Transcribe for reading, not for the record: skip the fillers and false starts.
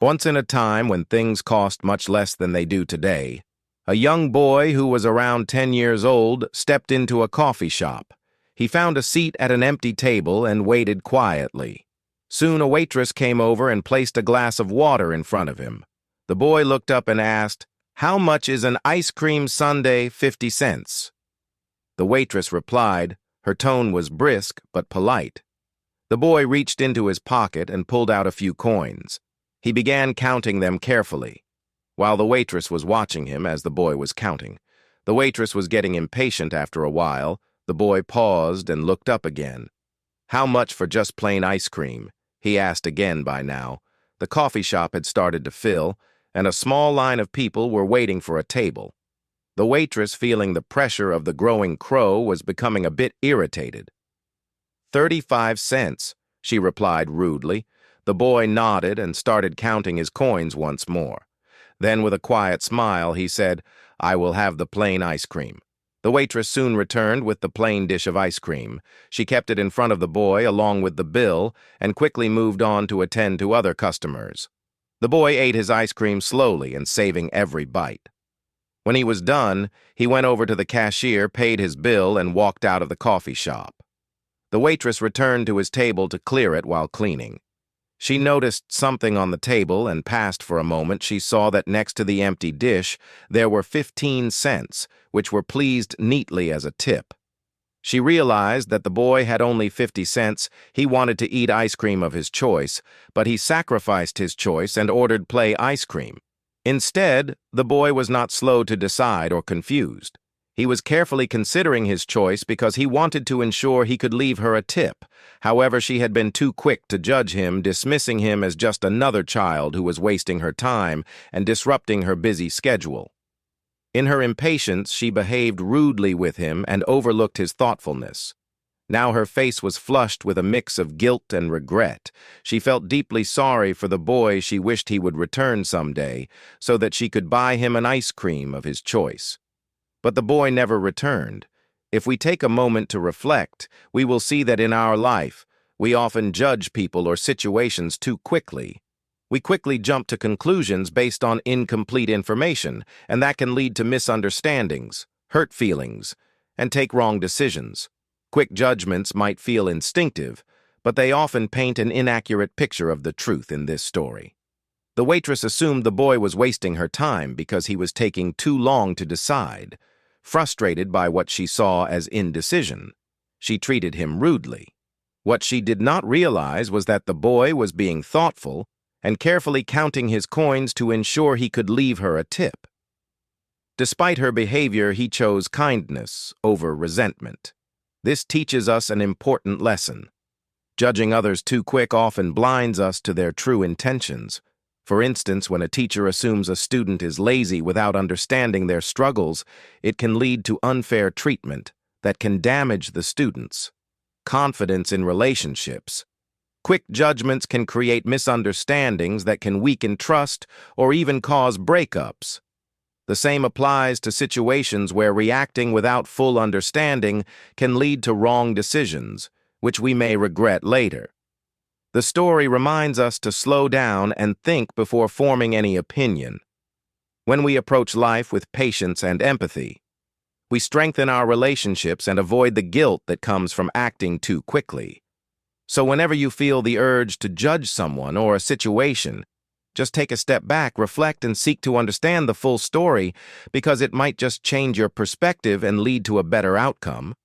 Once in a time when things cost much less than they do today, a young boy who was around 10 years old stepped into a coffee shop. He found a seat at an empty table and waited quietly. Soon a waitress came over and placed a glass of water in front of him. The boy looked up and asked, "How much is an ice cream sundae, 50 cents?" The waitress replied. Her tone was brisk but polite. The boy reached into his pocket and pulled out a few coins. He began counting them carefully, while the waitress was watching him as the boy was counting. The waitress was getting impatient after a while. The boy paused and looked up again. "How much for just plain ice cream?" he asked again by now. The coffee shop had started to fill, and a small line of people were waiting for a table. The waitress, feeling the pressure of the growing crow, was becoming a bit irritated. 35 cents, she replied rudely. The boy nodded and started counting his coins once more. Then, with a quiet smile, he said, "I will have the plain ice cream." The waitress soon returned with the plain dish of ice cream. She kept it in front of the boy along with the bill and quickly moved on to attend to other customers. The boy ate his ice cream slowly and saving every bite. When he was done, he went over to the cashier, paid his bill, and walked out of the coffee shop. The waitress returned to his table to clear it while cleaning. She noticed something on the table and passed for a moment. She saw that next to the empty dish, there were 15 cents, which were placed neatly as a tip. She realized that the boy had only 50 cents. He wanted to eat ice cream of his choice, but he sacrificed his choice and ordered plain ice cream. Instead, the boy was not slow to decide or confused. He was carefully considering his choice because he wanted to ensure he could leave her a tip. However, she had been too quick to judge him, dismissing him as just another child who was wasting her time and disrupting her busy schedule. In her impatience, she behaved rudely with him and overlooked his thoughtfulness. Now her face was flushed with a mix of guilt and regret. She felt deeply sorry for the boy. She wished he would return someday so that she could buy him an ice cream of his choice. But the boy never returned. If we take a moment to reflect, we will see that in our life, we often judge people or situations too quickly. We quickly jump to conclusions based on incomplete information, and that can lead to misunderstandings, hurt feelings, and take wrong decisions. Quick judgments might feel instinctive, but they often paint an inaccurate picture of the truth in this story. The waitress assumed the boy was wasting her time because he was taking too long to decide. Frustrated by what she saw as indecision, she treated him rudely. What she did not realize was that the boy was being thoughtful and carefully counting his coins to ensure he could leave her a tip. Despite her behavior, he chose kindness over resentment. This teaches us an important lesson. Judging others too quick often blinds us to their true intentions. For instance, when a teacher assumes a student is lazy without understanding their struggles, it can lead to unfair treatment that can damage the student's confidence in relationships. Quick judgments can create misunderstandings that can weaken trust or even cause breakups. The same applies to situations where reacting without full understanding can lead to wrong decisions, which we may regret later. The story reminds us to slow down and think before forming any opinion. When we approach life with patience and empathy, we strengthen our relationships and avoid the guilt that comes from acting too quickly. So whenever you feel the urge to judge someone or a situation, just take a step back, reflect, and seek to understand the full story, because it might just change your perspective and lead to a better outcome.